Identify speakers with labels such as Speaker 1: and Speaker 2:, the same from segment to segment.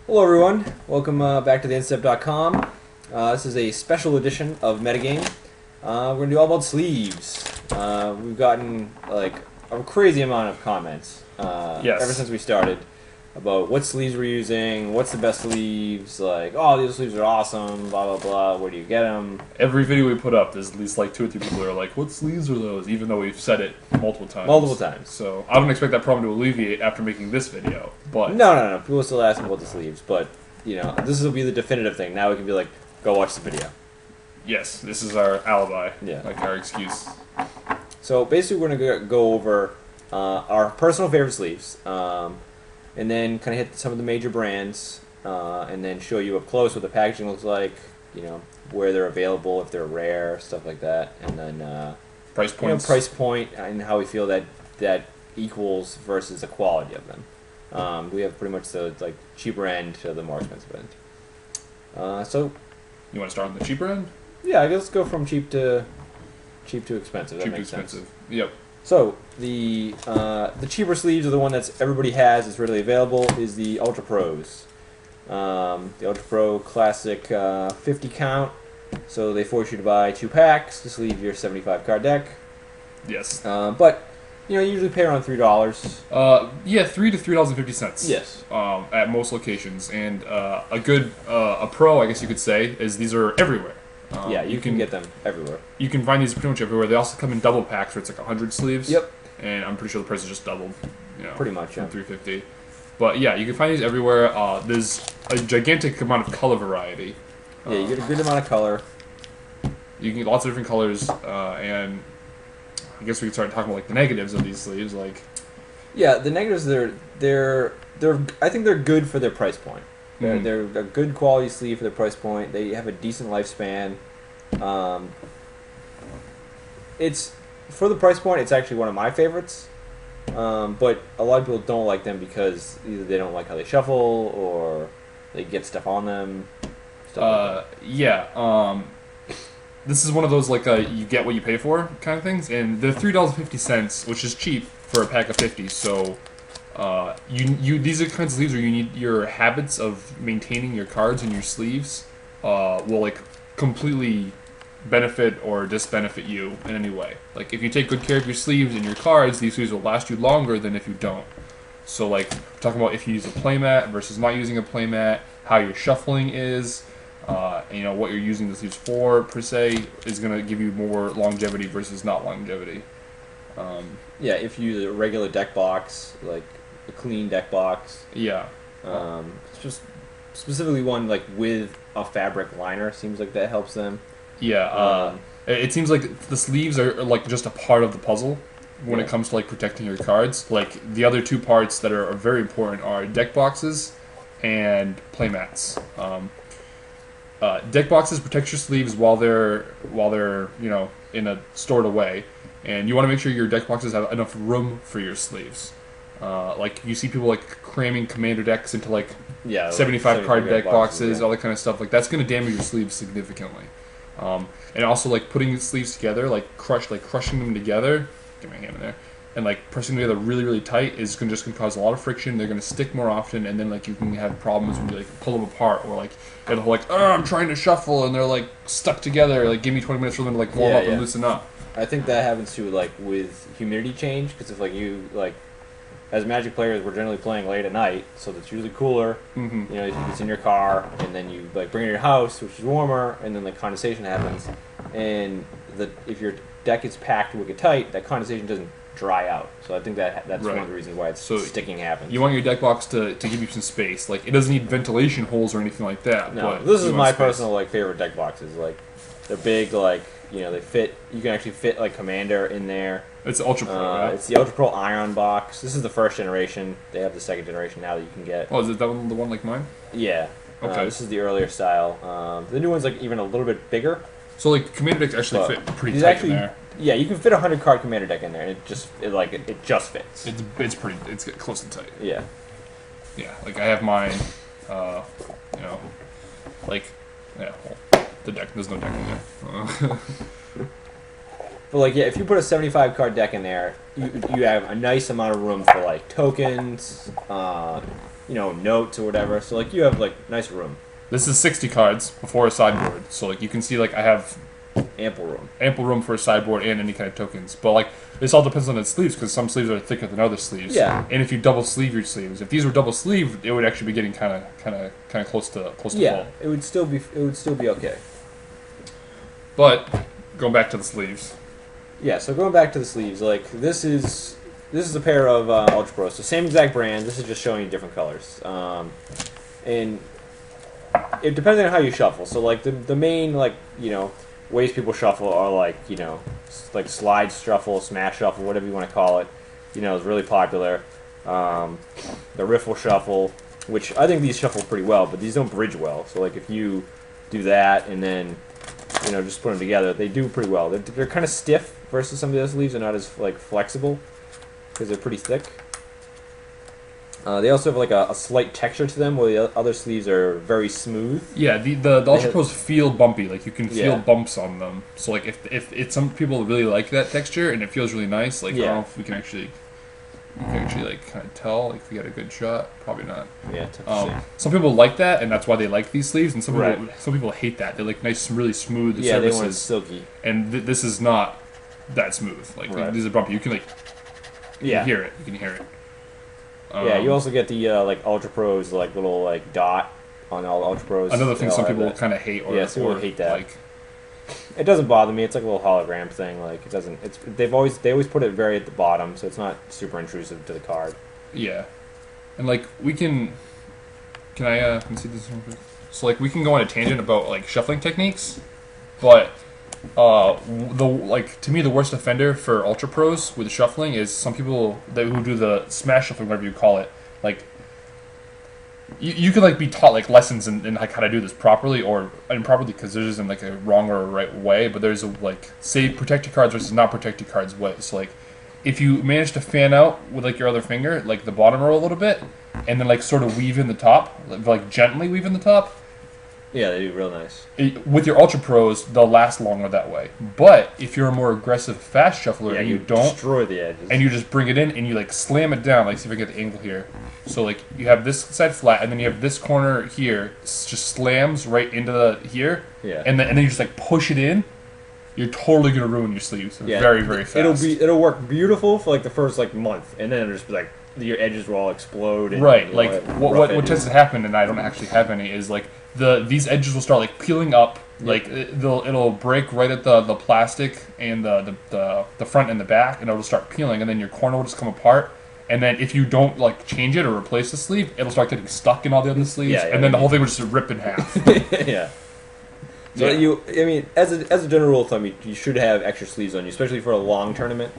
Speaker 1: Hello everyone, welcome back to TheEndStep.com. This is a special edition of Metagame. We're going to do all about sleeves. We've gotten like a crazy amount of comments ever since we started about what sleeves we're using, what's the best sleeves, like, oh, these sleeves are awesome, blah blah blah, where do you get them?
Speaker 2: Every video we put up, there's at least like 2 or 3 people who are like, what sleeves are those? Even though we've said it multiple times.
Speaker 1: Multiple times.
Speaker 2: So I don't expect that problem to alleviate after making this video, but...
Speaker 1: No. People still ask about the sleeves, but, you know, this will be the definitive thing. Now we can be like, go watch the video.
Speaker 2: Yes, this is our alibi.
Speaker 1: Yeah.
Speaker 2: Like our excuse.
Speaker 1: So basically we're going to go over our personal favorite sleeves. And then kind of hit some of the major brands, and then show you up close what the packaging looks like, you know, where they're available, if they're rare, stuff like that, and then
Speaker 2: price points,
Speaker 1: price point, and how we feel that equals versus the quality of them. We have pretty much the cheaper end to the more expensive end. So
Speaker 2: you want to start on the cheaper end?
Speaker 1: Yeah, I guess let's go from cheap to expensive. That makes sense.
Speaker 2: Yep.
Speaker 1: So the cheaper sleeves are the one that everybody has. It's readily available. Is the Ultra Pros, the Ultra Pro Classic 50 count. So they force you to buy 2 packs to sleeve your 75 card deck.
Speaker 2: Yes.
Speaker 1: But you know, you usually pay around $3.
Speaker 2: Yeah, $3 to $3.50.
Speaker 1: Yes.
Speaker 2: At most locations, and a good a pro, I guess you could say, is these are everywhere.
Speaker 1: Yeah, you can get them everywhere.
Speaker 2: You can find these pretty much everywhere. They also come in double packs where it's like 100 sleeves.
Speaker 1: Yep.
Speaker 2: And I'm pretty sure the price is just doubled. You know,
Speaker 1: pretty much, yeah.
Speaker 2: From $3.50. But yeah, you can find these everywhere. There's a gigantic amount of color variety.
Speaker 1: Yeah, you get a good amount of color.
Speaker 2: You can get lots of different colors, and I guess we can start talking about like the negatives of these sleeves. Like,
Speaker 1: yeah, the negatives they're I think they're good for their price point. They're a good quality sleeve for their price point. They have a decent lifespan. It's for the price point. It's actually one of my favorites. But a lot of people don't like them because either they don't like how they shuffle or they get stuff on them.
Speaker 2: Yeah. This is one of those like you get what you pay for kind of things, and they're $3.50, which is cheap for a pack of 50. So. These are the kinds of sleeves where you need your habits of maintaining your cards and your sleeves will like completely benefit or disbenefit you in any way. Like if you take good care of your sleeves and your cards, these sleeves will last you longer than if you don't. So like we're talking about if you use a playmat versus not using a playmat, how your shuffling is, you know what you're using the sleeves for per se is gonna give you more longevity versus not longevity.
Speaker 1: Yeah, if you use a regular deck box, like a clean deck box.
Speaker 2: Yeah.
Speaker 1: It's just specifically one like with a fabric liner seems like that helps them.
Speaker 2: Yeah. It seems like the sleeves are like just a part of the puzzle when it comes to like protecting your cards. Like the other 2 parts that are very important are deck boxes and playmats. Deck boxes protect your sleeves while they're you know in a stored away, and you want to make sure your deck boxes have enough room for your sleeves. Like you see people like cramming commander decks into like 75 card deck boxes, all that kind of stuff. Like that's going to damage your sleeves significantly. And also like putting the sleeves together, like crushing them together. Get my hand in there. And like pressing them together really really tight is just going to cause a lot of friction. They're going to stick more often, and then like you can have problems when you like pull them apart, or like it'll like I'm trying to shuffle and they're like stuck together. Like give me 20 minutes for them to like warm up and loosen up.
Speaker 1: I think that happens too, like with humidity change, because if like you like. As Magic players, we're generally playing late at night, so it's usually cooler. You know, it's in your car, and then you like bring it to your house, which is warmer, and then like condensation happens. And if your deck is packed wicked tight, that condensation doesn't dry out. So I think that's one of the reasons why sticking happens.
Speaker 2: You want your deck box to give you some space. Like it doesn't need ventilation holes or anything like that.
Speaker 1: No,
Speaker 2: but
Speaker 1: this is my personal like favorite deck boxes. Like they're big, like you know they fit. You can actually fit like Commander in there.
Speaker 2: It's Ultra Pro, right?
Speaker 1: It's the Ultra Pro Iron box. This is the 1st generation. They have the 2nd generation now that you can get.
Speaker 2: Oh, is it that one, the one like mine?
Speaker 1: Yeah.
Speaker 2: Okay.
Speaker 1: This is the earlier style. The new one's like even a little bit bigger.
Speaker 2: So like Commander decks actually fit pretty tight in there.
Speaker 1: Yeah, you can fit a 100-card Commander deck in there, and it just fits.
Speaker 2: It's close to tight.
Speaker 1: Yeah.
Speaker 2: Yeah, like I have mine. You know, like well, the deck. There's no deck in there.
Speaker 1: But like, yeah, if you put a 75 card deck in there, you have a nice amount of room for like tokens, notes or whatever. So like you have like nice room,
Speaker 2: This is 60 cards before a sideboard, so like you can see like I have
Speaker 1: ample room
Speaker 2: for a sideboard and any kind of tokens. But like this all depends on its sleeves because some sleeves are thicker than other sleeves.
Speaker 1: Yeah.
Speaker 2: And if you double sleeve your sleeves, if these were double sleeved, it would actually be getting kind of close to full.
Speaker 1: it would still be okay.
Speaker 2: But going back to the sleeves.
Speaker 1: Yeah, so going back to the sleeves, like this is a pair of Ultra Pros. So same exact brand. This is just showing you different colors. And it depends on how you shuffle. So like the main ways people shuffle are like like slide shuffle, smash shuffle, whatever you want to call it. Is really popular. The riffle shuffle, which I think these shuffle pretty well, but these don't bridge well. So like if you do that and then just put them together, they do pretty well. They're kind of stiff versus some of the other sleeves. They're not as like flexible because they're pretty thick. They also have like a slight texture to them, where the other sleeves are very smooth.
Speaker 2: Yeah, the Ultra Pros feel bumpy. Like you can feel bumps on them. So like if some people really like that texture and it feels really nice, like I don't know if we can actually like kind of tell if we got a good shot. Probably not.
Speaker 1: Yeah.
Speaker 2: Some people like that, and that's why they like these sleeves, and some people hate that. They like nice, really smooth surfaces.
Speaker 1: They want it silky.
Speaker 2: And this is not that smooth. Like these are bumpy. You can you can hear it. You can hear it.
Speaker 1: You also get the like Ultra Pros, like little like dot on all Ultra Pros.
Speaker 2: Another thing some people kind of hate,
Speaker 1: some people hate that.
Speaker 2: Like,
Speaker 1: it doesn't bother me. It's like a little hologram thing. Like it doesn't. They always put it very at the bottom, so it's not super intrusive to the card.
Speaker 2: Yeah, and like we can. Can I see this real quick? So like we can go on a tangent about like shuffling techniques, but to me the worst offender for Ultra Pros with shuffling is some people who do the smash shuffling, whatever you call it. Like you could like be taught like lessons in like how to do this properly or improperly, because there isn't like a wrong or a right way, but there's a like say protect your cards versus not protect your cards way. So like if you manage to fan out with like your other finger, like the bottom row a little bit, and then like sort of weave in the top, like gently weave in the top.
Speaker 1: Yeah, they do real nice.
Speaker 2: With your Ultra Pros, they'll last longer that way. But if you're a more aggressive, fast shuffler and you don't
Speaker 1: destroy the edges,
Speaker 2: and you just bring it in and you like slam it down, like see if I get the angle here. So like you have this side flat, and then you have this corner here, just slams right into the here.
Speaker 1: Yeah.
Speaker 2: And then you just like push it in. You're totally gonna ruin your sleeves. Very very fast.
Speaker 1: It'll work beautiful for like the first like month, and then it'll just be like your edges will all explode. And,
Speaker 2: right. Like what tends to happen, and I don't actually have any, is like these edges will start like peeling up. Like it'll break right at the plastic and the front and the back, and it'll start peeling, and then your corner will just come apart. And then if you don't like change it or replace the sleeve, it'll start getting stuck in all the other sleeves, and then the whole thing will just rip in half.
Speaker 1: Yeah. So as a general rule of thumb, you should have extra sleeves on you, especially for a long tournament.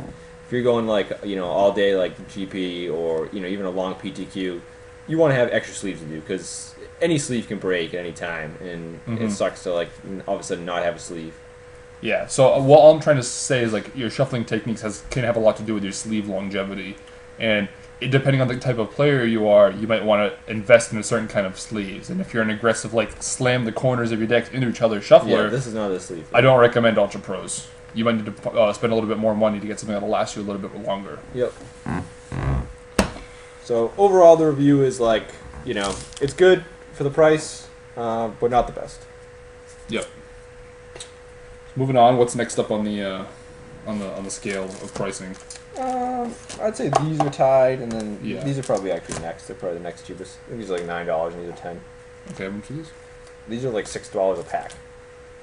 Speaker 1: If you're going like all day like GP or even a long PTQ, you want to have extra sleeves with you, because any sleeve can break at any time, and it sucks to like all of a sudden not have a sleeve.
Speaker 2: Yeah. So what all I'm trying to say is like your shuffling techniques can have a lot to do with your sleeve longevity, and depending on the type of player you are, you might want to invest in a certain kind of sleeves. And if you're an aggressive, like slam the corners of your decks into each other shuffler,
Speaker 1: this is not a sleeve.
Speaker 2: I don't recommend Ultra Pros. You might need to spend a little bit more money to get something that'll last you a little bit longer.
Speaker 1: Yep. So overall, the review is like it's good for the price, but not the best.
Speaker 2: Yep. Moving on, what's next up on the scale of pricing?
Speaker 1: I'd say these are tied, and then
Speaker 2: Yeah.
Speaker 1: these are probably actually next. They're probably the next cheapest. I think these are like $9, and these are $10.
Speaker 2: Okay, how much are these?
Speaker 1: These are like $6 a pack.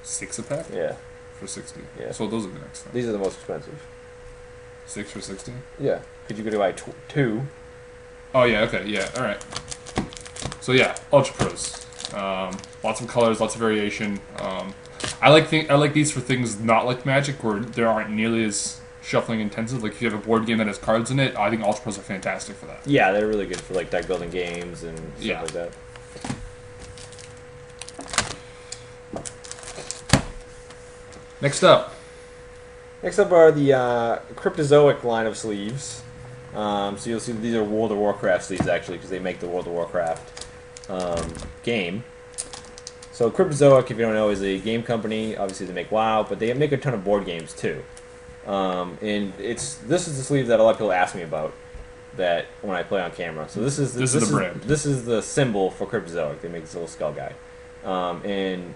Speaker 2: 6 a pack?
Speaker 1: Yeah.
Speaker 2: For 60.
Speaker 1: Yeah.
Speaker 2: So those are the next thing.
Speaker 1: These are the most expensive.
Speaker 2: 6 for 60?
Speaker 1: Yeah. Because you could buy two.
Speaker 2: Oh yeah. Okay. Yeah. All right. So yeah, Ultra Pros. Lots of colors, lots of variation. I like these for things not like Magic, where there aren't nearly as shuffling intensive. Like if you have a board game that has cards in it, I think Ultra Pros are fantastic for that.
Speaker 1: Yeah, they're really good for like deck building games and stuff like that.
Speaker 2: Next up
Speaker 1: are the Cryptozoic line of sleeves. So you'll see that these are World of Warcraft sleeves, actually, because they make the World of Warcraft game. So Cryptozoic, if you don't know, is a game company. Obviously, they make WoW, but they make a ton of board games too. And this is the sleeve that a lot of people ask me about. that when I play on camera. So this is
Speaker 2: the brand.
Speaker 1: This is the symbol for Cryptozoic. They make this little skull guy, and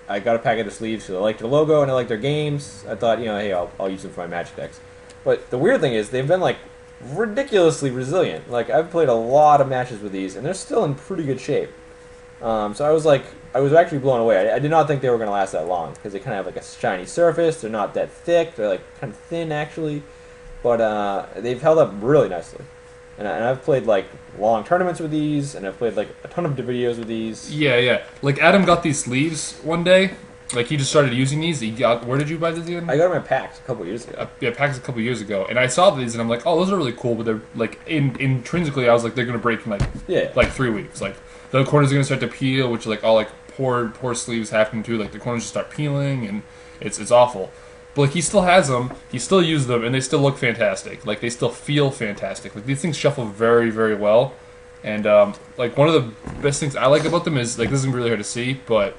Speaker 1: I got a packet of sleeves because I like their logo and I like their games. I thought, hey, I'll use them for my Magic decks. But the weird thing is they've been like ridiculously resilient. Like I've played a lot of matches with these, and they're still in pretty good shape. So I was actually blown away. I did not think they were going to last that long because they kind of have like a shiny surface. They're not that thick. They're like kind of thin actually, but they've held up really nicely. And I've played like long tournaments with these, and I've played like a ton of videos with these.
Speaker 2: Yeah. Like Adam got these sleeves one day. Like he just started using these. Where did you buy these again?
Speaker 1: I got them at PAX a couple years ago.
Speaker 2: Yeah, PAX a couple years ago, and I saw these, and I'm like, oh, those are really cool. But they're like intrinsically, I was like, they're gonna break in like 3 weeks. Like the corners are gonna start to peel, which like all like poor sleeves happen to. Like the corners just start peeling, and it's awful. But like he still has them, he still uses them, and they still look fantastic. Like they still feel fantastic. Like these things shuffle very, very well. And like one of the best things I like about them is like this is really hard to see, but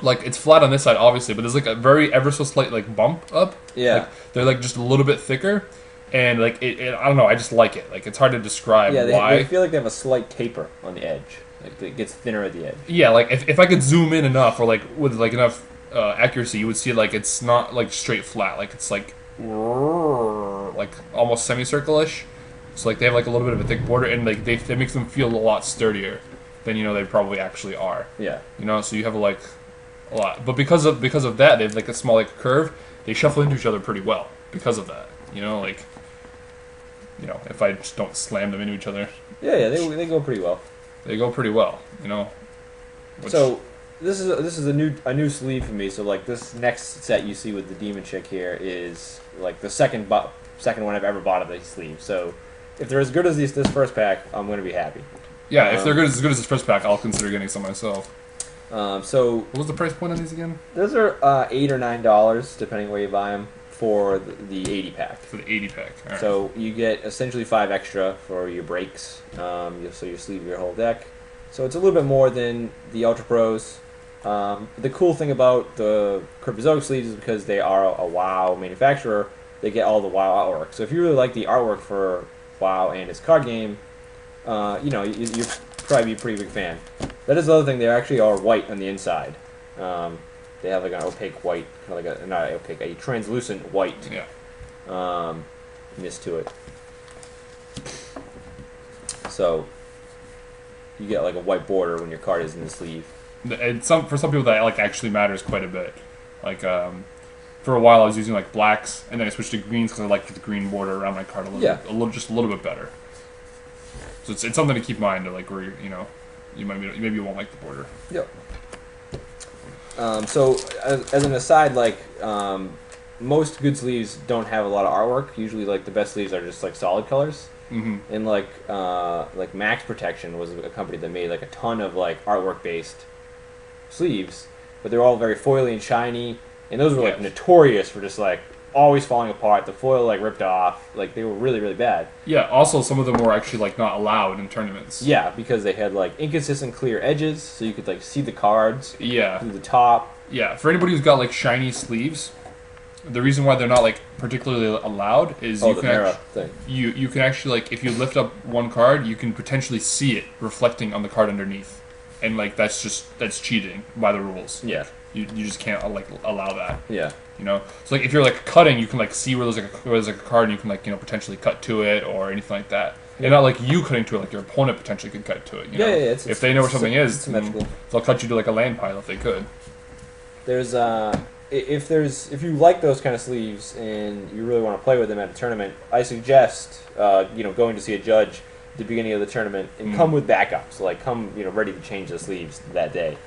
Speaker 2: like it's flat on this side obviously, but there's like a very ever so slight like bump up.
Speaker 1: Yeah,
Speaker 2: like, they're like just a little bit thicker, and like it I don't know, I just like it. Like it's hard to describe why.
Speaker 1: They feel like they have a slight taper on the edge. Like it gets thinner at the edge.
Speaker 2: Yeah, like if I could zoom in enough, or like with like enough accuracy, you would see like it's not like straight flat. Like it's like almost semicircle-ish. So like they have like a little bit of a thick border, and like they makes them feel a lot sturdier than they probably actually are.
Speaker 1: Yeah.
Speaker 2: So you have like a lot, but because of that, they have like a small like curve. They shuffle into each other pretty well because of that. If I just don't slam them into each other.
Speaker 1: Yeah, they go pretty well.
Speaker 2: They go pretty well,
Speaker 1: So this is a new sleeve for me. So like this next set you see with the demon chick here is like the second one I've ever bought of these sleeves. So if they're as good as this first pack, I'm going to be happy.
Speaker 2: Yeah, if they're as good as this first pack, I'll consider getting some myself.
Speaker 1: So
Speaker 2: what was the price point on these again?
Speaker 1: Those are $8 or $9 depending where you buy them for the 80 pack.
Speaker 2: For the 80 pack. All right.
Speaker 1: So you get essentially 5 extra for your breaks. So you sleeve your whole deck. So it's a little bit more than the Ultra Pros. The cool thing about the Cryptozoic sleeves is because they are a WoW manufacturer, they get all the WoW artwork. So if you really like the artwork for WoW and its card game, you'll probably be a pretty big fan. That is the other thing, they actually are white on the inside. They have like an opaque white, kind of like not opaque, a translucent white ness to it. So you get like a white border when your card is in the sleeve.
Speaker 2: And for some people that like actually matters quite a bit. Like for a while I was using like blacks, and then I switched to greens because I liked the green border around my card just a little bit better. So it's something to keep in mind, like where maybe you won't like the border.
Speaker 1: Yep. So as an aside, like most good sleeves don't have a lot of artwork. Usually, like the best sleeves are just like solid colors.
Speaker 2: Mm-hmm.
Speaker 1: And like Max Protection was a company that made like a ton of like artwork based sleeves, but they're all very foily and shiny, and those were like notorious for just like always falling apart. The foil like ripped off. Like they were really, really bad.
Speaker 2: Yeah. Also, some of them were actually like not allowed in tournaments.
Speaker 1: Yeah, because they had like inconsistent clear edges, so you could like see the cards.
Speaker 2: Yeah.
Speaker 1: Through the top.
Speaker 2: Yeah. For anybody who's got like shiny sleeves, the reason why they're not like particularly allowed is you can actually like if you lift up one card, you can potentially see it reflecting on the card underneath, and like that's cheating by the rules.
Speaker 1: Yeah.
Speaker 2: You just can't like allow that.
Speaker 1: Yeah.
Speaker 2: So like if you're like cutting, you can like see where there's like a card, and you can like potentially cut to it or anything like that. Yeah. And not like you cutting to it, like your opponent potentially could cut to it.
Speaker 1: Yeah.
Speaker 2: If they know where something is,
Speaker 1: symmetrical.
Speaker 2: They'll cut you to like a land pile if they could.
Speaker 1: There's if you like those kind of sleeves and you really want to play with them at a tournament, I suggest going to see a judge at the beginning of the tournament and come with backups. Like come ready to change the sleeves that day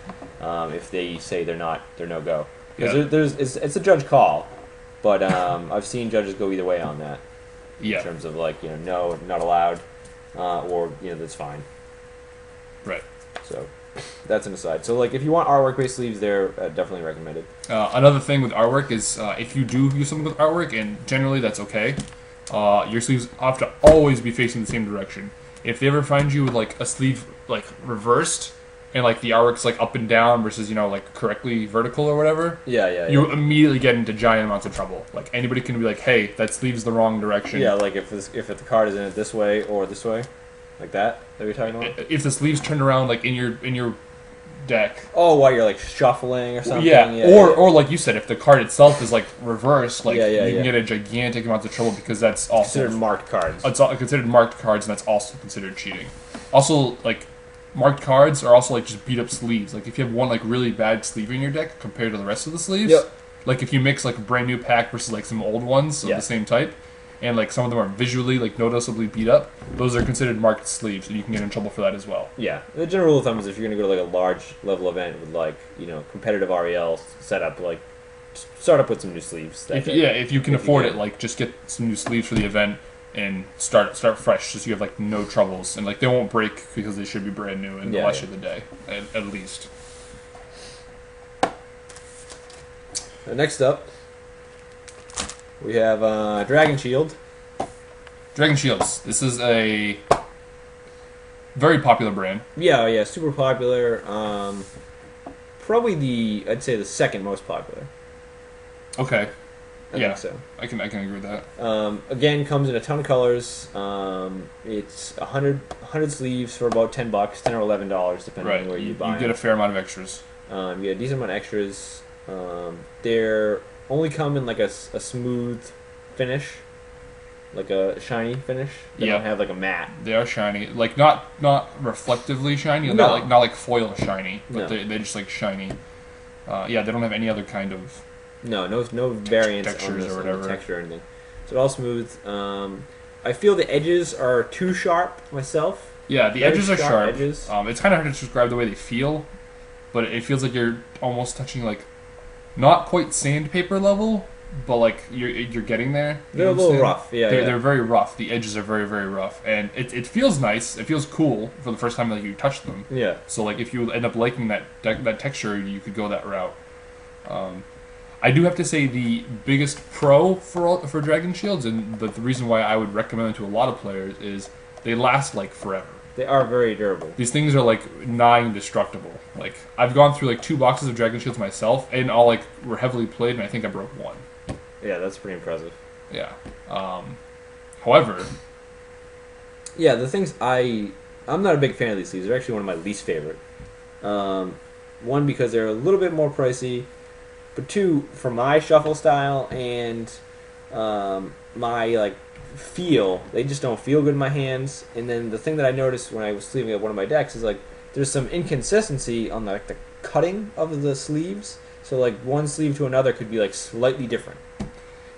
Speaker 1: if they say they're no go. Because it's a judge call, but I've seen judges go either way on that.
Speaker 2: Yeah.
Speaker 1: In terms of like no, not allowed, or that's fine.
Speaker 2: Right.
Speaker 1: So that's an aside. So like if you want artwork based sleeves, they're definitely recommended.
Speaker 2: Another thing with artwork is if you do use something with artwork, and generally that's okay, your sleeves have to always be facing the same direction. If they ever find you with like a sleeve like reversed, and like the artwork's like up and down versus like correctly vertical or whatever,
Speaker 1: Yeah.
Speaker 2: you immediately get into giant amounts of trouble. Like anybody can be like, hey, that sleeve's the wrong direction.
Speaker 1: Yeah, like if the card is in it this way or this way, like that you're talking about.
Speaker 2: If the sleeve's turned around like in your deck.
Speaker 1: Oh, while you're like shuffling or something.
Speaker 2: Yeah, or like you said, if the card itself is like reversed, like you can get a gigantic amount of trouble because that's also
Speaker 1: considered marked cards.
Speaker 2: It's considered marked cards, and that's also considered cheating. Also, like marked cards are also like just beat up sleeves. Like if you have one like really bad sleeve in your deck compared to the rest of the sleeves, like if you mix like a brand new pack versus like some old ones of the same type, and like some of them are visually like noticeably beat up, those are considered marked sleeves, and you can get in trouble for that as well.
Speaker 1: Yeah, the general rule of thumb is if you're going to go to like a large level event with like competitive REL setup, like start up with some new sleeves.
Speaker 2: If you can afford it, like just get some new sleeves for the event and start fresh, so you have like no troubles, and like they won't break because they should be brand new in the last of the day, at least.
Speaker 1: Next up, we have Dragon Shield.
Speaker 2: Dragon Shields. This is a very popular brand.
Speaker 1: Yeah, super popular. Probably I'd say the second most popular.
Speaker 2: Okay.
Speaker 1: I think so.
Speaker 2: I can agree with that.
Speaker 1: Again, comes in a ton of colors. It's 100 sleeves for about $10, $10 or $11, depending on where you buy.
Speaker 2: You get a fair amount of extras.
Speaker 1: You get a decent amount of extras. They're only come in like a smooth finish, like a shiny finish. They don't have like a matte.
Speaker 2: They are shiny, like not reflectively shiny,
Speaker 1: no.
Speaker 2: not like foil shiny, but they're just like shiny. They don't have any other kind of
Speaker 1: no variants on the texture or anything. So it's all smooth. I feel the edges are too sharp myself.
Speaker 2: Yeah, the edges are sharp.
Speaker 1: Edges.
Speaker 2: It's kind of hard to describe the way they feel, but it feels like you're almost touching like not quite sandpaper level, but like you're getting there.
Speaker 1: They're a little rough.
Speaker 2: They're very rough. The edges are very, very rough, and it feels nice. It feels cool for the first time that you touch them.
Speaker 1: Yeah.
Speaker 2: So like if you end up liking that texture, you could go that route. I do have to say the biggest pro for Dragon Shields, and the reason why I would recommend them to a lot of players is they last like forever.
Speaker 1: They are very durable.
Speaker 2: These things are like nigh indestructible. Like I've gone through like 2 boxes of Dragon Shields myself, and all like were heavily played, and I think I broke 1.
Speaker 1: Yeah, that's pretty impressive.
Speaker 2: Yeah. However,
Speaker 1: the things I'm not a big fan of these sleeves. They're actually one of my least favorite. One, because they're a little bit more pricey, but 2, for my shuffle style and my like feel, they just don't feel good in my hands. And then the thing that I noticed when I was sleeving up one of my decks is like there's some inconsistency on the cutting of the sleeves. So like one sleeve to another could be like slightly different.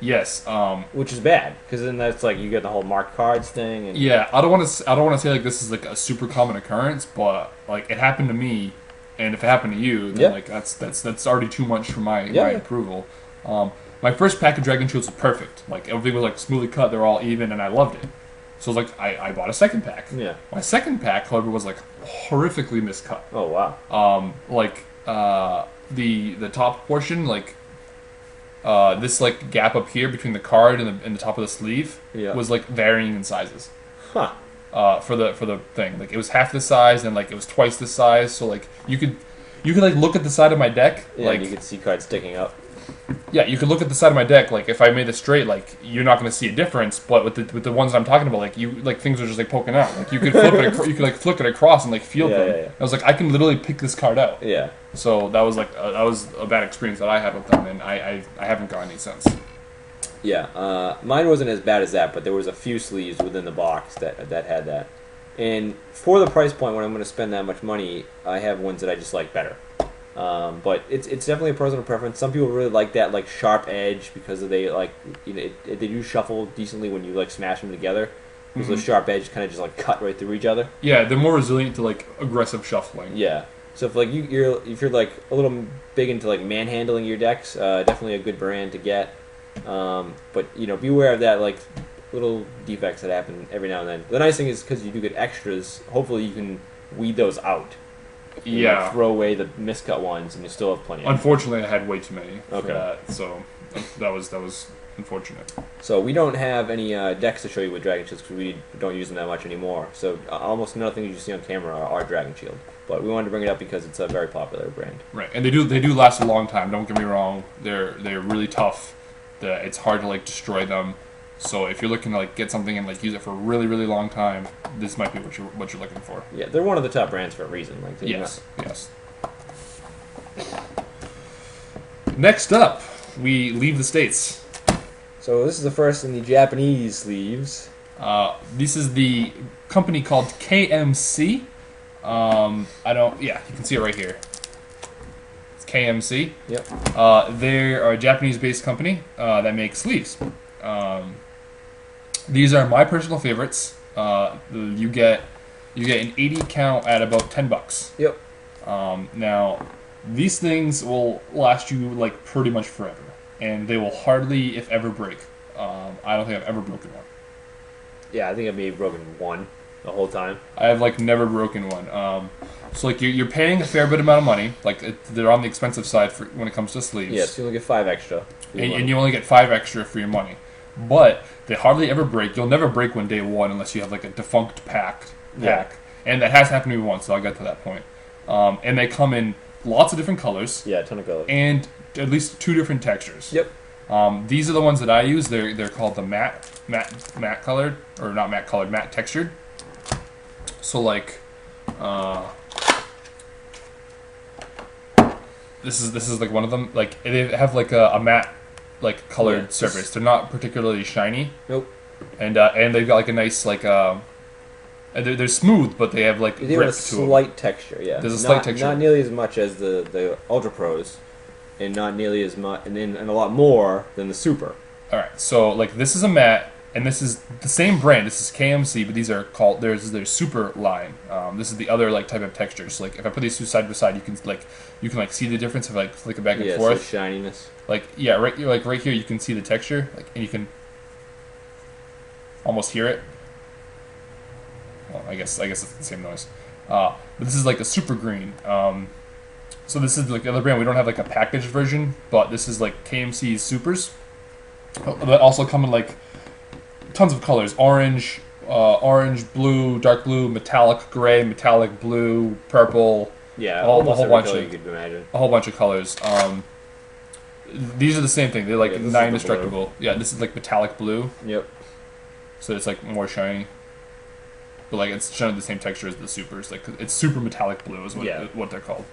Speaker 2: Yes,
Speaker 1: which is bad because then that's like you get the whole marked cards thing. And
Speaker 2: I don't want to say like this is like a super common occurrence, but like it happened to me, and if it happened to you, then like that's already too much for my approval. My first pack of Dragon Shields was perfect. Like everything was like smoothly cut, they're all even, and I loved it. So like I bought a second pack. Yeah. My second pack, however, was like horrifically miscut.
Speaker 1: Oh wow.
Speaker 2: The top portion, like this like gap up here between the card and the top of the sleeve was like varying in sizes.
Speaker 1: Huh.
Speaker 2: For the thing, like it was half the size and like it was twice the size. So like you could like look at the side of my deck, like
Speaker 1: you could see cards sticking up.
Speaker 2: Yeah, you could look at the side of my deck. Like if I made it straight, like you're not going to see a difference. But with the ones I'm talking about, like things are just like poking out. Like you could flip it, you could like flick it across and like feel them.
Speaker 1: Yeah.
Speaker 2: I was like, I can literally pick this card out.
Speaker 1: Yeah.
Speaker 2: So that was like that was a bad experience that I had with them, and I haven't gotten any since.
Speaker 1: Yeah, mine wasn't as bad as that, but there was a few sleeves within the box that had that. And for the price point, when I'm going to spend that much money, I have ones that I just like better. But it's definitely a personal preference. Some people really like that like sharp edge because they like they do shuffle decently when you like smash them together. Because the sharp edge kind of just like cut right through each other.
Speaker 2: Yeah, they're more resilient to like aggressive shuffling.
Speaker 1: Yeah. So if like if you're like a little big into like manhandling your decks, definitely a good brand to get. But beware of that like little defects that happen every now and then. The nice thing is because you do get extras, hopefully you can weed those out. Throw away the miscut ones, and you still have plenty.
Speaker 2: Unfortunately, I had way too many for that, so that was unfortunate.
Speaker 1: So we don't have any decks to show you with Dragon Shields because we don't use them that much anymore. So almost nothing you see on camera are Dragon Shield. But we wanted to bring it up because it's a very popular brand.
Speaker 2: Right, and they do last a long time. Don't get me wrong; they're really tough. It's hard to like destroy them. So if you're looking to like get something and like use it for a really long time, this might be what you're looking for.
Speaker 1: Yeah, they're one of the top brands for a reason. Like
Speaker 2: yes. Next up, we leave the States.
Speaker 1: So this is the first in the Japanese sleeves.
Speaker 2: This is the company called KMC. Yeah, you can see it right here. It's KMC.
Speaker 1: Yep.
Speaker 2: They are a Japanese-based company that makes sleeves. These are my personal favorites. You get an 80 count at about $10.
Speaker 1: Yep.
Speaker 2: Now, these things will last you like pretty much forever, and they will hardly, if ever, break. I don't think I've ever broken one.
Speaker 1: Yeah, I think I've maybe broken one the whole time.
Speaker 2: I have like never broken one. So like you're paying a fair bit amount of money. Like they're on the expensive side for when it comes to sleeves.
Speaker 1: Yes, you only get 5 extra.
Speaker 2: And you only get 5 extra for your money. But they hardly ever break. You'll never break one day one unless you have like a defunct pack.
Speaker 1: Yeah.
Speaker 2: And that has happened to me once, so I'll get to that point. And they come in lots of different colors.
Speaker 1: Yeah, a ton of colors.
Speaker 2: And at least 2 different textures.
Speaker 1: Yep.
Speaker 2: These are the ones that I use. They're called the matte colored, or not matte colored, matte textured. So like, this is like one of them. Like they have like a matte like colored surface. They're not particularly shiny.
Speaker 1: Nope.
Speaker 2: And they've got like a nice like they're smooth, but they have like
Speaker 1: they have a slight texture. Yeah.
Speaker 2: There's a slight texture.
Speaker 1: Not nearly as much as the Ultra Pros, and not nearly as much, and a lot more than the Super.
Speaker 2: All right. So like this is a matte. And this is the same brand. This is KMC, but these are called their Super line. This is the other like type of texture. So like if I put these 2 side by side, you can see the difference if I like flick it back and forth.
Speaker 1: Yeah, shininess.
Speaker 2: Like yeah, right here you can see the texture, like, and you can almost hear it. Well, I guess it's the same noise. But this is like a super green. So this is like the other brand. We don't have like a packaged version, but this is like KMC's Supers. That also come in like tons of colors: orange, blue, dark blue, metallic gray, metallic blue, purple.
Speaker 1: Yeah,
Speaker 2: a whole bunch
Speaker 1: color
Speaker 2: of
Speaker 1: you could imagine.
Speaker 2: A whole bunch of colors. These are the same thing. They're like nigh indestructible. Yeah, this is like metallic blue.
Speaker 1: Yep.
Speaker 2: So it's like more shiny, but like it's showing the same texture as the Supers. Like it's super metallic blue is what they're called.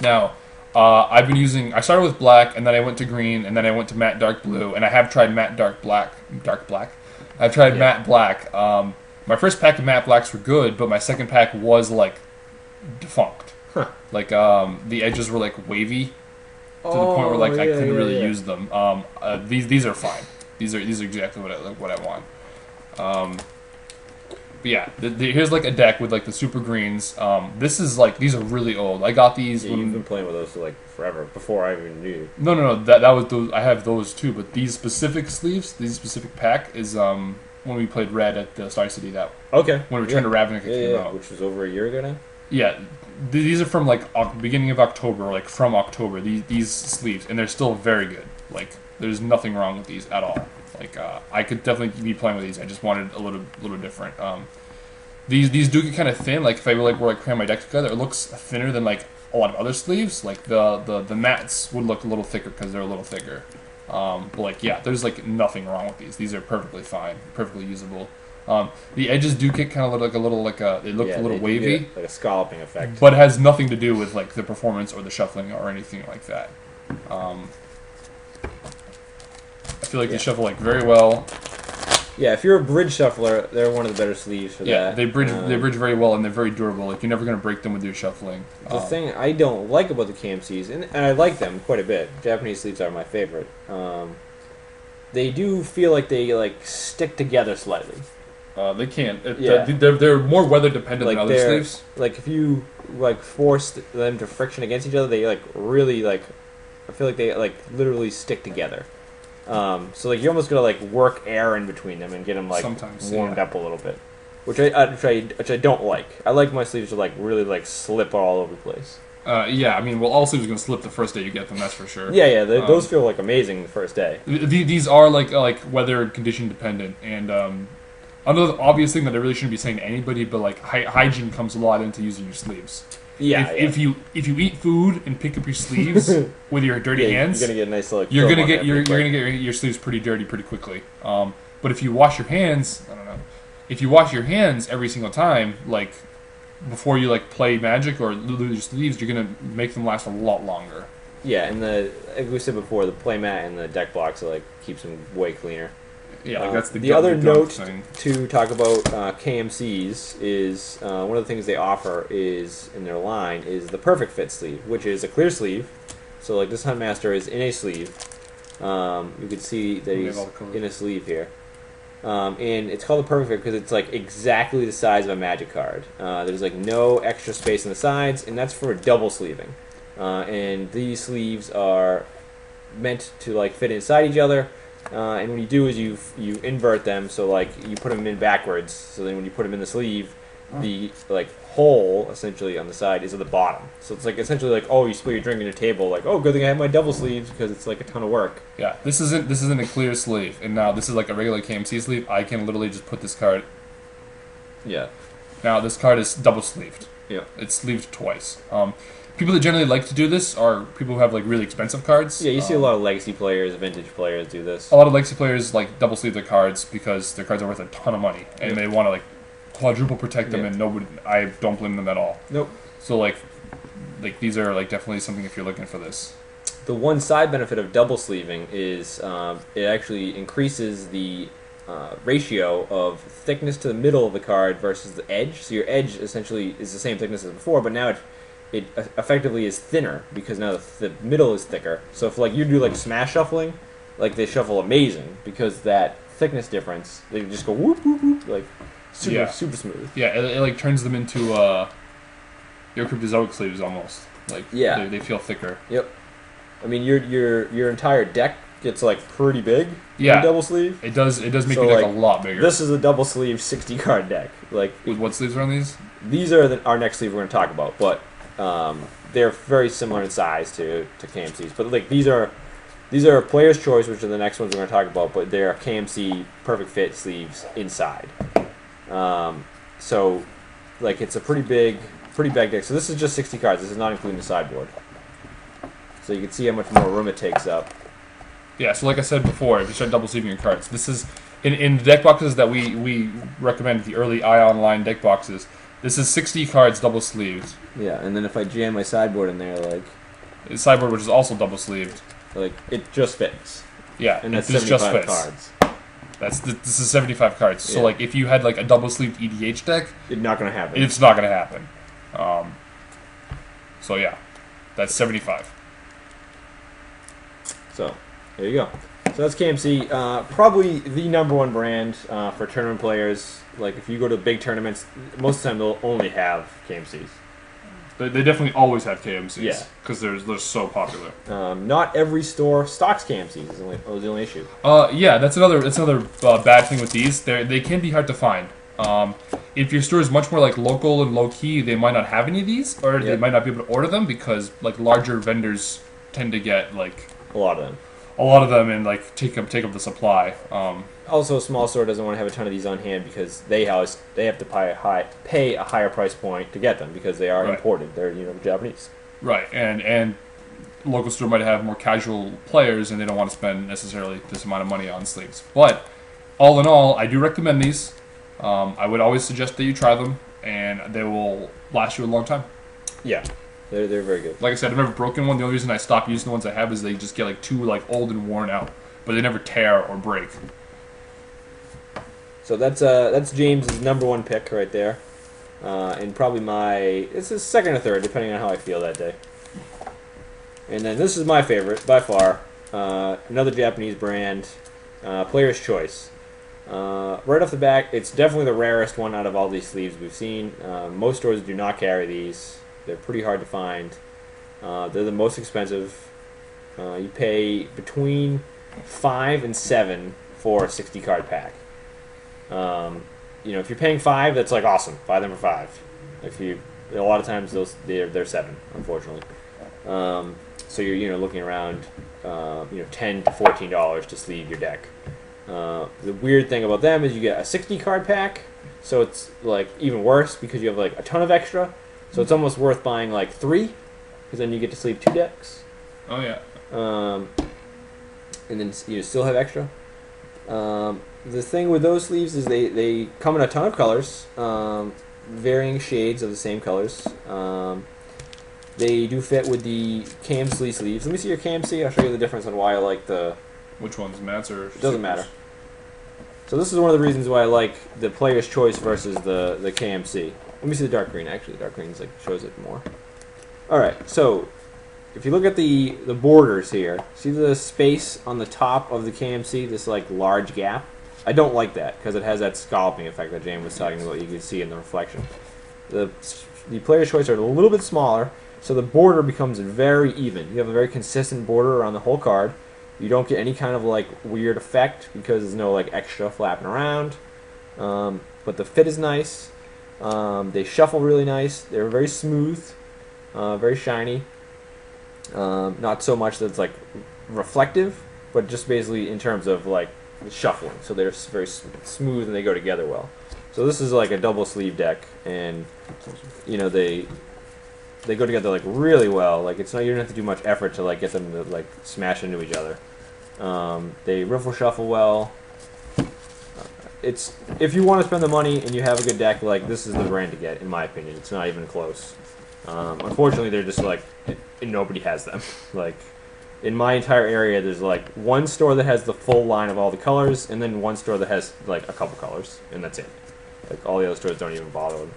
Speaker 2: Now. I've been using. I started with black, and then I went to green, and then I went to matte dark blue, and I have tried matte dark black. I've tried matte black. My first pack of matte blacks were good, but my second pack was like defunct.
Speaker 1: Huh.
Speaker 2: Like the edges were like wavy to the point where like I couldn't really use them. These are fine. These are exactly what I want. But yeah, here's like a deck with like the super greens. This is like, these are really old. I got these.
Speaker 1: Yeah, you've been playing with those for like forever, before I even knew you.
Speaker 2: No. That was those. I have those too. But these specific sleeves, these specific pack is when we played Red at the Star City. When we returned to Ravnica came out,
Speaker 1: which was over a year ago now.
Speaker 2: Yeah, these are from like beginning of October, like from October. These sleeves, and they're still very good. Like there's nothing wrong with these at all. Like I could definitely be playing with these. I just wanted a little different. These do get kind of thin. Like if I were like cram my deck together, it looks thinner than like a lot of other sleeves. Like the mattes would look a little thicker because they're a little thicker. But like yeah, there's like nothing wrong with these. These are perfectly fine, perfectly usable. The edges do get kind of like a little they look a little wavy,
Speaker 1: like a scalloping effect.
Speaker 2: But it has nothing to do with like the performance or the shuffling or anything like that. I feel like they shuffle like very well.
Speaker 1: Yeah, if you're a bridge shuffler, they're one of the better sleeves for that.
Speaker 2: Yeah, they bridge very well, and they're very durable. Like you're never going to break them with your shuffling.
Speaker 1: The thing I don't like about the KMCs, and I like them quite a bit. Japanese sleeves are my favorite. They do feel like they like stick together slightly.
Speaker 2: They can. They're more weather dependent than other sleeves.
Speaker 1: Like if you like force them to friction against each other, they like really like. I feel like they like literally stick together. So like you're almost gonna like work air in between them and get them like warmed up a little bit, which I don't like. I like my sleeves to like really like slip all over the place.
Speaker 2: Yeah, I mean, well, all sleeves are going to slip the first day you get them, that's for sure.
Speaker 1: Yeah, those feel like amazing the first day.
Speaker 2: These are like weather and condition dependent, and another obvious thing that I really shouldn't be saying to anybody, but like hygiene comes a lot into using your sleeves.
Speaker 1: Yeah,
Speaker 2: if you eat food and pick up your sleeves with your dirty hands,
Speaker 1: you're gonna get a nice like.
Speaker 2: You're gonna get your sleeves pretty dirty pretty quickly. But if you wash your hands, I don't know. If you wash your hands every single time, like before you like play Magic or lose your sleeves, you're gonna make them last a lot longer.
Speaker 1: Yeah, and like we said before, the playmat and the deck blocks like keeps them way cleaner.
Speaker 2: Yeah, like that's
Speaker 1: the other note
Speaker 2: thing.
Speaker 1: To talk about KMCs is one of the things they offer is in their line is the Perfect Fit sleeve, which is a clear sleeve. So like this Huntmaster is in a sleeve. You can see that he's in a sleeve here. And it's called the Perfect Fit because it's like exactly the size of a Magic card. There's like no extra space on the sides, and that's for double sleeving. And these sleeves are meant to like fit inside each other. And what you do is you invert them, so like you put them in backwards. So then when you put them in the sleeve, the like hole essentially on the side is at the bottom. So it's like essentially like, oh, you spill your drink on your table, like, oh, good thing I have my double sleeves because it's like a ton of work.
Speaker 2: Yeah, this isn't a clear sleeve, and now this is like a regular KMC sleeve. I can literally just put this card.
Speaker 1: Yeah.
Speaker 2: Now this card is double sleeved.
Speaker 1: Yeah.
Speaker 2: It's sleeved twice. People that generally like to do this are people who have like really expensive cards.
Speaker 1: Yeah, you see a lot of legacy players, vintage players do this.
Speaker 2: A lot of legacy players like double sleeve their cards because their cards are worth a ton of money, and they want to like quadruple protect them, and nobody. I don't blame them at all.
Speaker 1: Nope.
Speaker 2: So like these are like definitely something if you're looking for this.
Speaker 1: The one side benefit of double sleeving is it actually increases the ratio of thickness to the middle of the card versus the edge. So your edge essentially is the same thickness as before, but now it effectively is thinner because now the middle is thicker. So if like you do like smash shuffling, like they shuffle amazing because that thickness difference, they just go whoop whoop whoop like super smooth.
Speaker 2: Yeah, it like turns them into your Cryptozoic sleeves almost. Like they feel thicker.
Speaker 1: Yep. I mean your entire deck gets like pretty big.
Speaker 2: Yeah.
Speaker 1: Double sleeve.
Speaker 2: It does make your deck a lot bigger.
Speaker 1: This is a double sleeve 60 card deck. Like
Speaker 2: with what sleeves are on these?
Speaker 1: These are our next sleeve we're going to talk about, but they're very similar in size to KMCs. But like these are Player's Choice, which are the next ones we're going to talk about, but they're KMC Perfect Fit sleeves inside. So like it's a pretty big deck. So this is just 60 cards. This is not including the sideboard. So you can see how much more room it takes up.
Speaker 2: Yeah, so like I said before, if you start double sleeving your cards, this is in the deck boxes that we recommend, the early iOnline deck boxes. This is 60 cards double sleeved.
Speaker 1: Yeah, and then if I jam my sideboard in there, like
Speaker 2: the sideboard, which is also double sleeved,
Speaker 1: like it just fits.
Speaker 2: Yeah,
Speaker 1: and that's 75 cards.
Speaker 2: This is 75 cards. So like if you had like a double sleeved EDH deck,
Speaker 1: it's not gonna happen.
Speaker 2: It's not gonna happen. So yeah, that's 75.
Speaker 1: So there you go. So that's KMC. Probably the #1 brand for tournament players. Like if you go to big tournaments, most of the time they'll only have KMCs.
Speaker 2: They definitely always have KMCs.
Speaker 1: Yeah,
Speaker 2: because they're so popular.
Speaker 1: Not every store stocks KMCs. Is the only issue.
Speaker 2: Yeah, that's another bad thing with these. They can be hard to find. If your store is much more like local and low key, they might not have any of these, or they might not be able to order them because like larger vendors tend to get like
Speaker 1: a lot of them
Speaker 2: and like take up the supply.
Speaker 1: Also, a small store doesn't want to have a ton of these on hand because they have to pay a higher price point to get them because they are imported. They're Japanese.
Speaker 2: Right, and local store might have more casual players and they don't want to spend necessarily this amount of money on sleeves. But all in all, I do recommend these. I would always suggest that you try them, and they will last you a long time.
Speaker 1: Yeah. They're very good.
Speaker 2: Like I said, I've never broken one. The only reason I stopped using the ones I have is they just get like too like old and worn out, but they never tear or break.
Speaker 1: So that's James' #1 pick right there, and probably it's his second or third depending on how I feel that day. And then this is my favorite by far, another Japanese brand, Player's Choice. Right off the back, it's definitely the rarest one out of all these sleeves we've seen. Most stores do not carry these. They're pretty hard to find. They're the most expensive. You pay between $5 and $7 for a 60 card pack. If you're paying $5, that's like awesome. Buy them for $5. If A lot of times they're 7, unfortunately. So you're looking around $10 to $14 to sleeve your deck. The weird thing about them is you get a 60 card pack, so it's like even worse because you have like a ton of extra. So it's almost worth buying like 3, because then you get to sleeve 2 decks.
Speaker 2: Oh yeah.
Speaker 1: And then you still have extra. The thing with those sleeves is they come in a ton of colors, varying shades of the same colors. They do fit with the KMC sleeves. Let me see your KMC. I'll show you the difference on why I like the...
Speaker 2: Which one's mats or...
Speaker 1: It doesn't matter. So this is one of the reasons why I like the Player's Choice versus the KMC. Let me see the dark green. Actually, the dark green shows it more. Alright, so if you look at the borders here, see the space on the top of the KMC, this like large gap? I don't like that because it has that scalloping effect that James was talking about. You can see in the reflection. The Player's Choice are a little bit smaller, so the border becomes very even. You have a very consistent border around the whole card. You don't get any kind of like weird effect because there's no like extra flapping around. But the fit is nice. They shuffle really nice. They're very smooth, very shiny. Not so much that it's like reflective, but just basically in terms of like shuffling. So they're very smooth and they go together well. So this is like a double sleeve deck, and they go together like really well. Like you don't have to do much effort to like get them to like smash into each other. They riffle shuffle well. If you want to spend the money and you have a good deck, like this is the brand to get, in my opinion. It's not even close. Unfortunately, they're just like nobody has them. Like in my entire area, there's like one store that has the full line of all the colors, and then one store that has like a couple colors, and that's it. Like all the other stores don't even bother with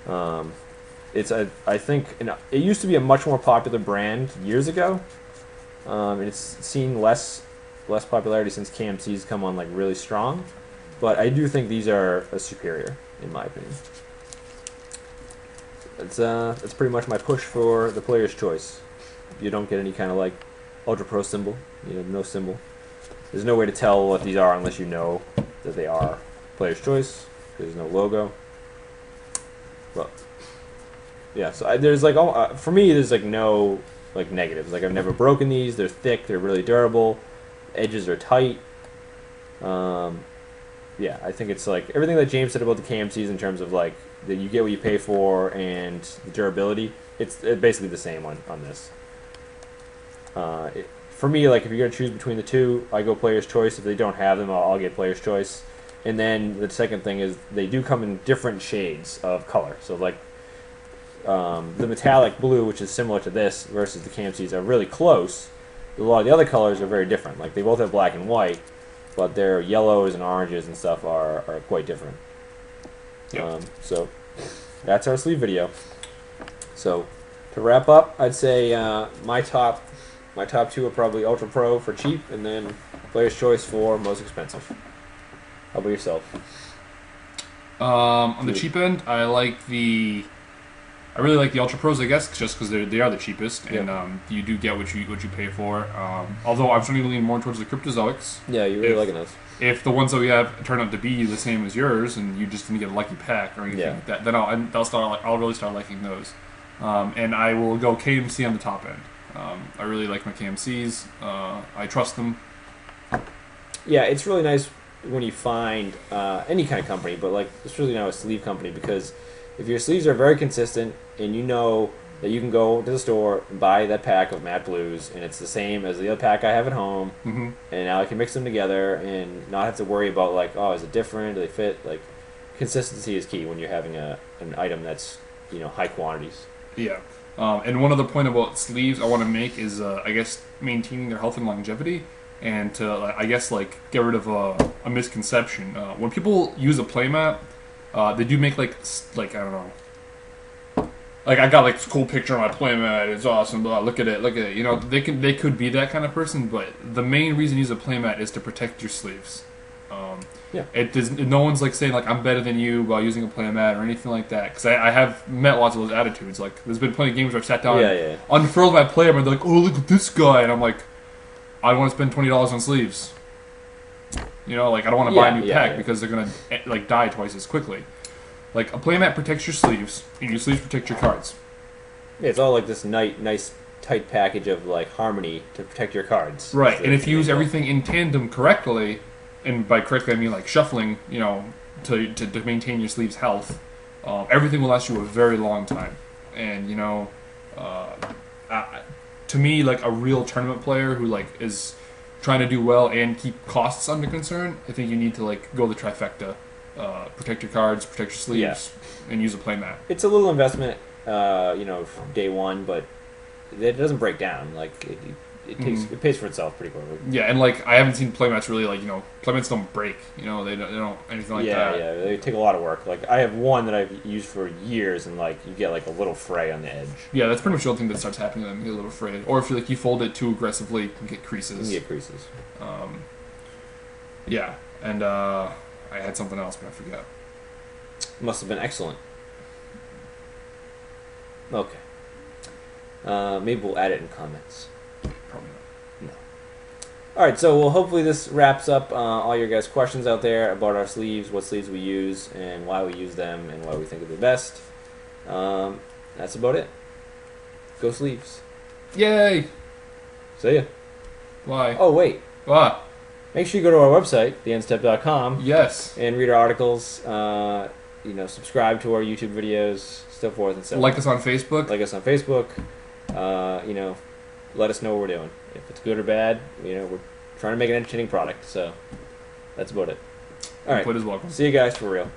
Speaker 1: them. I think it used to be a much more popular brand years ago, and it's seen less popularity since KMC's come on like really strong. But I do think these are superior, in my opinion. That's pretty much my push for the Player's Choice. You don't get any kind of like Ultra Pro symbol, no symbol. There's no way to tell what these are unless you know that they are Player's Choice. There's no logo. Well, yeah. So there's like for me, there's like no like negatives. Like I've never broken these. They're thick. They're really durable. Edges are tight. Yeah, I think it's like everything that James said about the KMCs in terms of like that you get what you pay for and the durability. It's basically the same on this. For me, like if you're gonna choose between the two, I go Player's Choice. If they don't have them, I'll get Player's Choice. And then the second thing is they do come in different shades of color. So like the metallic blue, which is similar to this, versus the KMCs are really close. A lot of the other colors are very different. Like they both have black and white, but their yellows and oranges and stuff are quite different. Yep. So that's our sleeve video. So to wrap up, I'd say my top two are probably Ultra Pro for cheap, and then Player's Choice for most expensive. How about yourself?
Speaker 2: On the cheap end, I really like the Ultra Pros, I guess, just because they are the cheapest, and you do get what you pay for. Although I'm starting to lean more towards the Cryptozoics.
Speaker 1: Yeah, you're really liking those.
Speaker 2: If the ones that we have turn out to be the same as yours, and you just didn't get a lucky pack or anything like that, then I'll really start liking those. And I will go KMC on the top end. I really like my KMCs. I trust them.
Speaker 1: Yeah, it's really nice when you find any kind of company, but like it's really now a sleeve company, because if your sleeves are very consistent and you know that you can go to the store and buy that pack of matte blues and it's the same as the other pack I have at home, and now I can mix them together and not have to worry about like, oh, is it different? Do they fit? Like consistency is key when you're having an item that's high quantities.
Speaker 2: Yeah. And one other point about sleeves I want to make is I guess maintaining their health and longevity. And to, I guess, like, get rid of a misconception. When people use a playmat, they do make, like, I don't know. Like, I got, like, this cool picture of my playmat. It's awesome. Blah, look at it. Look at it. They could be that kind of person, but the main reason you use a playmat is to protect your sleeves. No one's, like, saying, like, I'm better than you while using a playmat or anything like that. Because I have met lots of those attitudes. Like, there's been plenty of games where I've sat down and unfurled my playmat, and they're like, oh, look at this guy. And I'm like, I don't want to spend $20 on sleeves. Like I don't want to buy a new pack because they're gonna like die twice as quickly. Like a playmat protects your sleeves, and your sleeves protect your cards.
Speaker 1: Yeah, it's all like this nice tight package of like harmony to protect your cards.
Speaker 2: Right, and if you use everything in tandem correctly, and by correctly I mean like shuffling, to maintain your sleeves' health, everything will last you a very long time. And to me, like a real tournament player who like is trying to do well and keep costs under concern, I think you need to like go the trifecta: protect your cards, protect your sleeves, and use a playmat.
Speaker 1: It's a little investment, from day one, but it doesn't break down. Like it pays for itself pretty quickly.
Speaker 2: Yeah, and like I haven't seen playmats really like playmats don't break. They don't anything like that.
Speaker 1: Yeah, they take a lot of work. Like I have one that I've used for years, and like you get like a little fray on the edge.
Speaker 2: Yeah, that's pretty much the only thing that starts happening to them. You get a little frayed, or if you fold it too aggressively, you can get creases.
Speaker 1: You get creases.
Speaker 2: Yeah, and I had something else, but I forgot.
Speaker 1: Must have been excellent. Okay. Maybe we'll add it in comments.
Speaker 2: Probably not.
Speaker 1: No. Alright, so hopefully this wraps up all your guys' questions out there about our sleeves, what sleeves we use, and why we use them, and why we think they're the best. That's about it. Go sleeves.
Speaker 2: Yay!
Speaker 1: See ya.
Speaker 2: Why?
Speaker 1: Oh, wait.
Speaker 2: What?
Speaker 1: Make sure you go to our website, TheEndStep.com.
Speaker 2: Yes.
Speaker 1: And read our articles. Subscribe to our YouTube videos, so forth and so on.
Speaker 2: Like us on Facebook.
Speaker 1: Like us on Facebook. Let us know what we're doing. If it's good or bad, we're trying to make an entertaining product. So that's about it. All right.
Speaker 2: Input is welcome.
Speaker 1: See you guys for real.